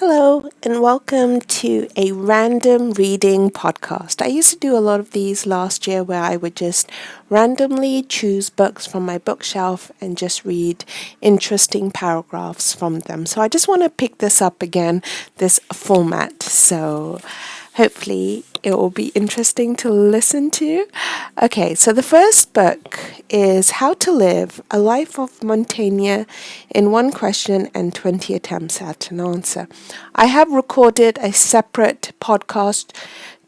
Hello, and welcome to a random reading podcast. I used to do a lot of these last year where I would just randomly choose books from my bookshelf and just read interesting paragraphs from them. So I just want to pick this up again, this format. So hopefully it will be interesting to listen to. Okay, so the first book is How to Live, A Life of Montaigne in One Question and 20 Attempts at an Answer. I have recorded a separate podcast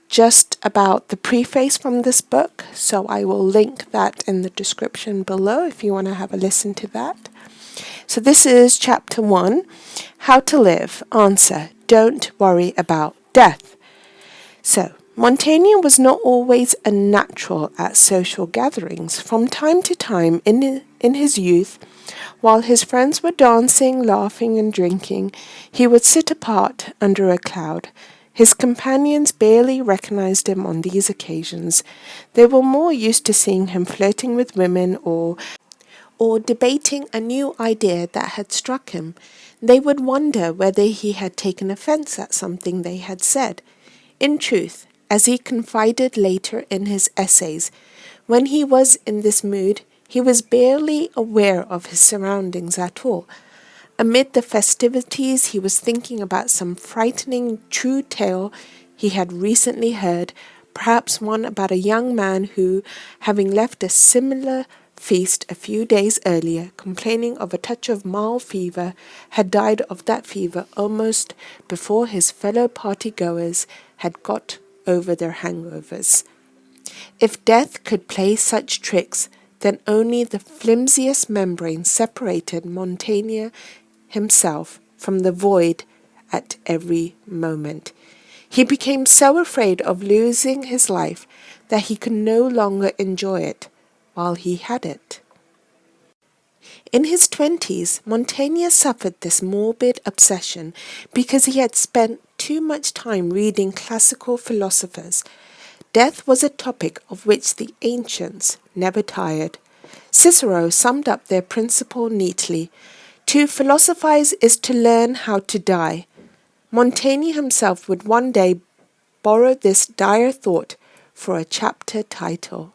just about the preface from this book, so I will link that in the description below if you want to have a listen to that. So this is chapter 1, How to Live. Answer, don't worry about death. So, Montaigne was not always a natural at social gatherings. From time to time in his youth, while his friends were dancing, laughing, and drinking, he would sit apart under a cloud. His companions barely recognized him on these occasions. They were more used to seeing him flirting with women or debating a new idea that had struck him. They would wonder whether he had taken offense at something they had said. In truth, as he confided later in his essays, when he was in this mood, he was barely aware of his surroundings at all. Amid the festivities, he was thinking about some frightening true tale he had recently heard, perhaps one about a young man who, having left a similar feast a few days earlier, complaining of a touch of mild fever, had died of that fever almost before his fellow party-goers had got over their hangovers. If death could play such tricks, then only the flimsiest membrane separated Montaigne himself from the void at every moment. He became so afraid of losing his life that he could no longer enjoy it while he had it. In his 20s, Montaigne suffered this morbid obsession because he had spent too much time reading classical philosophers. Death was a topic of which the ancients never tired. Cicero summed up their principle neatly. To philosophize is to learn how to die. Montaigne himself would one day borrow this dire thought for a chapter title.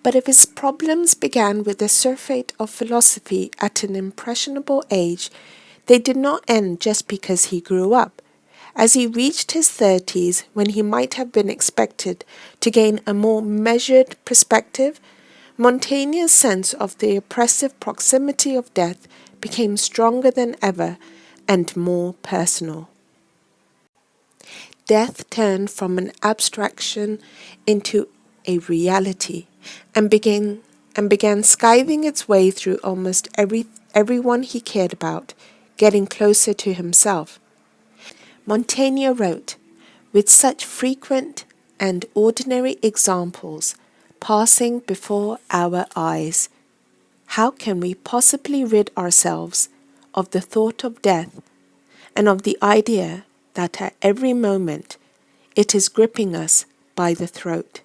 But if his problems began with the surfeit of philosophy at an impressionable age, they did not end just because he grew up. As he reached his 30s, when he might have been expected to gain a more measured perspective, Montaigne's sense of the oppressive proximity of death became stronger than ever and more personal. Death turned from an abstraction into a reality and began scything its way through almost everyone he cared about, getting closer to himself. Montaigne wrote, with such frequent and ordinary examples passing before our eyes, how can we possibly rid ourselves of the thought of death and of the idea that at every moment it is gripping us by the throat?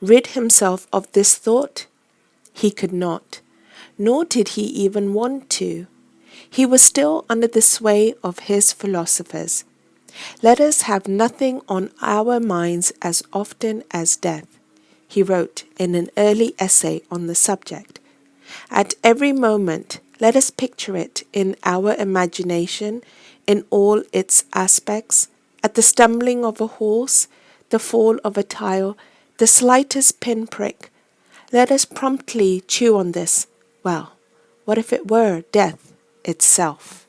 Rid himself of this thought? He could not, nor did he even want to. He was still under the sway of his philosophers. Let us have nothing on our minds as often as death, he wrote in an early essay on the subject. At every moment, let us picture it in our imagination in all its aspects, at the stumbling of a horse, the fall of a tile, the slightest pinprick. Let us promptly chew on this. Well, what if it were death itself?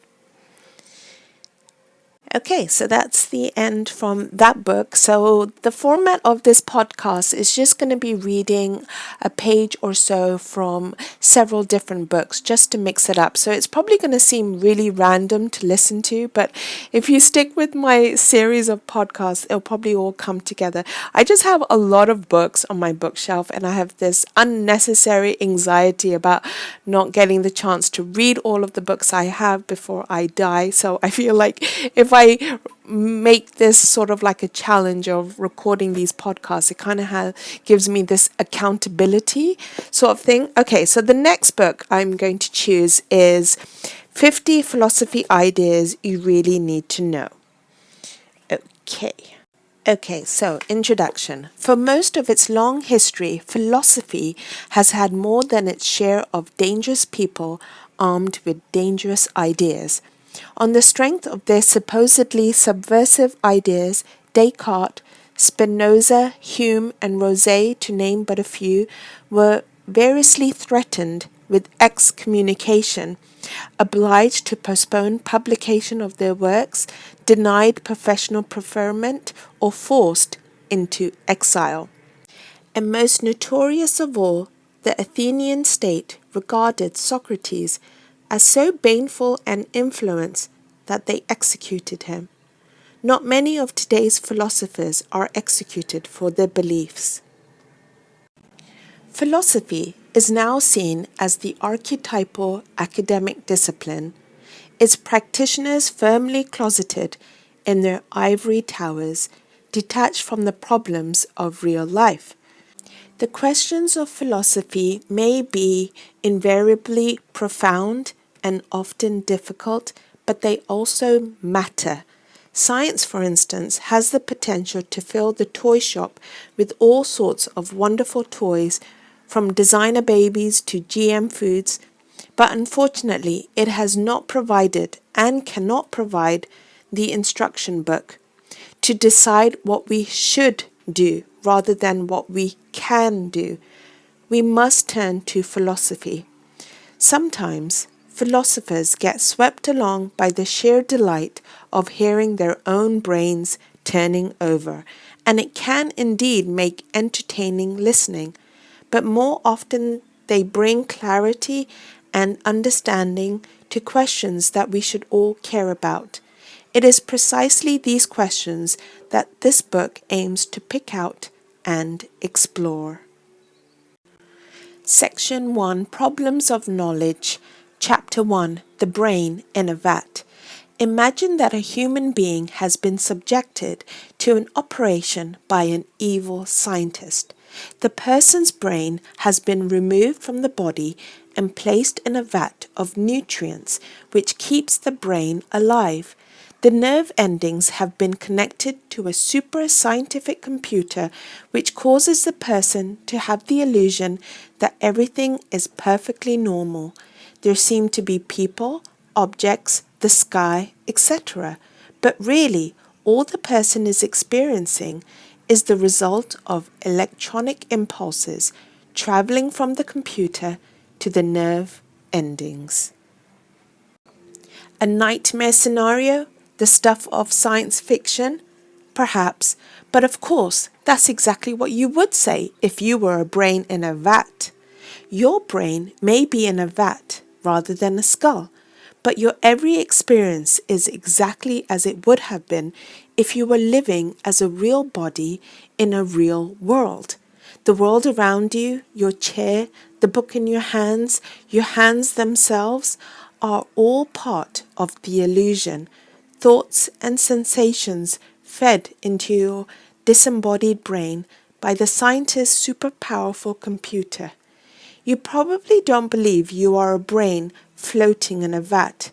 Okay, so that's the end from that book. So the format of this podcast is just going to be reading a page or so from several different books just to mix it up. So it's probably going to seem really random to listen to, but if you stick with my series of podcasts, it'll probably all come together. I just have a lot of books on my bookshelf and I have this unnecessary anxiety about not getting the chance to read all of the books I have before I die. So I feel like if I make this sort of like a challenge of recording these podcasts, it kind of gives me this accountability sort of thing. Okay, so the next book I'm going to choose is 50 philosophy ideas you really need to know. Okay, so introduction. For most of its long history, philosophy has had more than its share of dangerous people armed with dangerous ideas. On the strength of their supposedly subversive ideas, Descartes, Spinoza, Hume, and Rosset, to name but a few, were variously threatened with excommunication, obliged to postpone publication of their works, denied professional preferment, or forced into exile. And most notorious of all, the Athenian state regarded Socrates as so baneful an influence that they executed him. Not many of today's philosophers are executed for their beliefs. Philosophy is now seen as the archetypal academic discipline, its practitioners firmly closeted in their ivory towers, detached from the problems of real life. The questions of philosophy may be invariably profound and often difficult, but they also matter. Science, for instance, has the potential to fill the toy shop with all sorts of wonderful toys, from designer babies to GM foods, but unfortunately it has not provided and cannot provide the instruction book to decide what we should do rather than what we can do. We must turn to philosophy. Sometimes philosophers get swept along by the sheer delight of hearing their own brains turning over, and it can indeed make entertaining listening, but more often they bring clarity and understanding to questions that we should all care about. It is precisely these questions that this book aims to pick out and explore. Section 1, Problems of Knowledge. Chapter 1, The Brain in a Vat. Imagine that a human being has been subjected to an operation by an evil scientist. The person's brain has been removed from the body and placed in a vat of nutrients which keeps the brain alive. The nerve endings have been connected to a super scientific computer which causes the person to have the illusion that everything is perfectly normal. There seem to be people, objects, the sky, etc. But really, all the person is experiencing is the result of electronic impulses traveling from the computer to the nerve endings. A nightmare scenario? The stuff of science fiction? Perhaps, but of course, that's exactly what you would say if you were a brain in a vat. Your brain may be in a vat rather than a skull, but your every experience is exactly as it would have been if you were living as a real body in a real world. The world around you, your chair, the book in your hands themselves are all part of the illusion, thoughts and sensations fed into your disembodied brain by the scientist's super powerful computer. You probably don't believe you are a brain floating in a vat.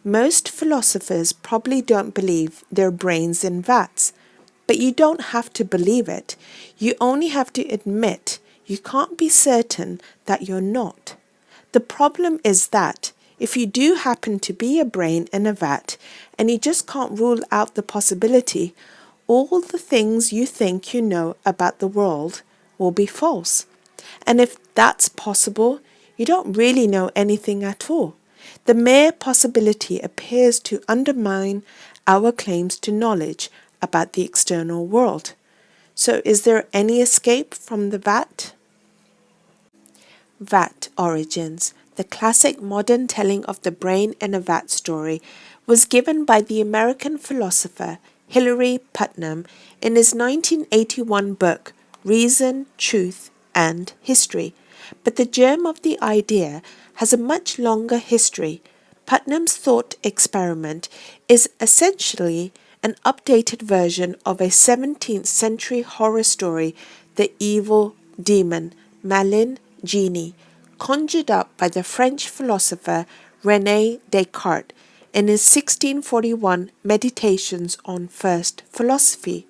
Most philosophers probably don't believe their brains in vats. But you don't have to believe it. You only have to admit you can't be certain that you're not. The problem is that if you do happen to be a brain in a vat and you just can't rule out the possibility, all the things you think you know about the world will be false. And if that's possible, you don't really know anything at all. The mere possibility appears to undermine our claims to knowledge about the external world. So is there any escape from the vat? Vat origins. The classic modern telling of the brain in a vat story was given by the American philosopher Hilary Putnam in his 1981 book Reason, Truth, and History. But the germ of the idea has a much longer history. Putnam's thought experiment is essentially an updated version of a 17th century horror story, The Evil Demon, Malin Genie, conjured up by the French philosopher René Descartes in his 1641 Meditations on First Philosophy.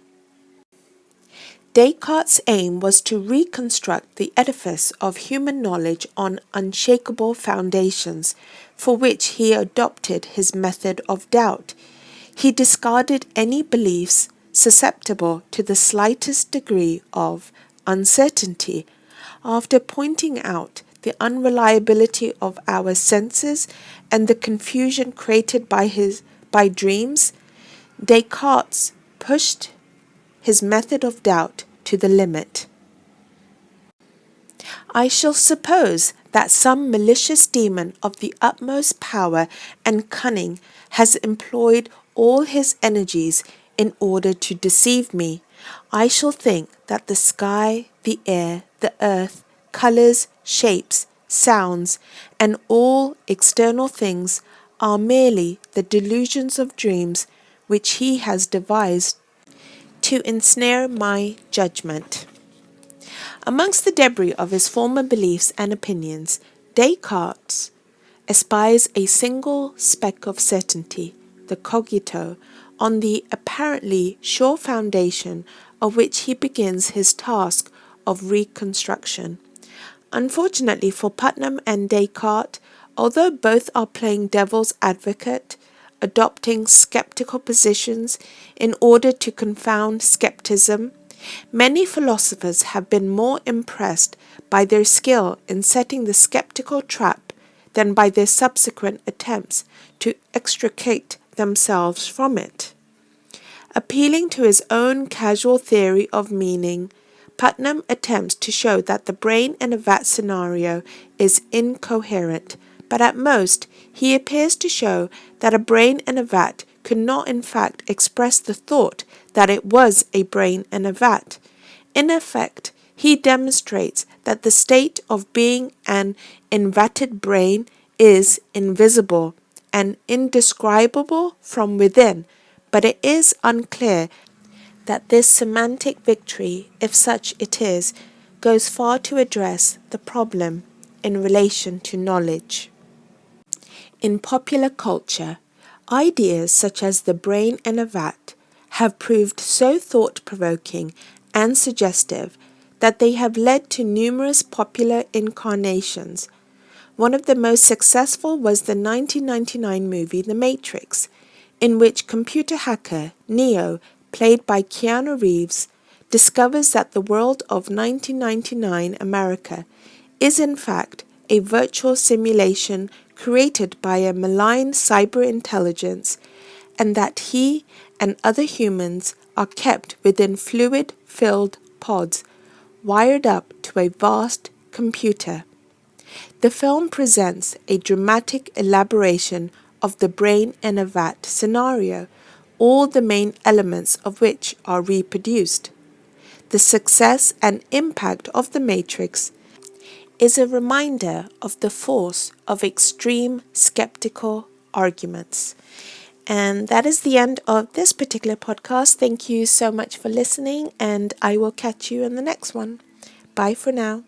Descartes' aim was to reconstruct the edifice of human knowledge on unshakable foundations, for which he adopted his method of doubt. He discarded any beliefs susceptible to the slightest degree of uncertainty. After pointing out the unreliability of our senses and the confusion created by dreams, Descartes pushed his method of doubt to the limit. I shall suppose that some malicious demon of the utmost power and cunning has employed all his energies in order to deceive me. I shall think that the sky, the air, the earth, colours, shapes, sounds, and all external things are merely the delusions of dreams which he has devised to ensnare my judgment. Amongst the debris of his former beliefs and opinions, Descartes espies a single speck of certainty, the cogito, on the apparently sure foundation of which he begins his task of reconstruction. Unfortunately for Putnam and Descartes, although both are playing devil's advocate, adopting skeptical positions in order to confound skepticism, many philosophers have been more impressed by their skill in setting the skeptical trap than by their subsequent attempts to extricate themselves from it. Appealing to his own casual theory of meaning, Putnam attempts to show that the brain in a vat scenario is incoherent, but at most he appears to show that a brain in a vat could not in fact express the thought that it was a brain in a vat. In effect, he demonstrates that the state of being an invatted brain is invisible and indescribable from within, but it is unclear that this semantic victory, if such it is, goes far to address the problem in relation to knowledge. In popular culture, ideas such as the brain in a vat have proved so thought-provoking and suggestive that they have led to numerous popular incarnations. One of the most successful was the 1999 movie The Matrix, in which computer hacker Neo, played by Keanu Reeves, discovers that the world of 1999 America is in fact a virtual simulation created by a malign cyber intelligence, and that he and other humans are kept within fluid-filled pods wired up to a vast computer. The film presents a dramatic elaboration of the brain in a vat scenario, all the main elements of which are reproduced. The success and impact of The Matrix is a reminder of the force of extreme skeptical arguments. And that is the end of this particular podcast. Thank you so much for listening, and I will catch you in the next one. Bye for now.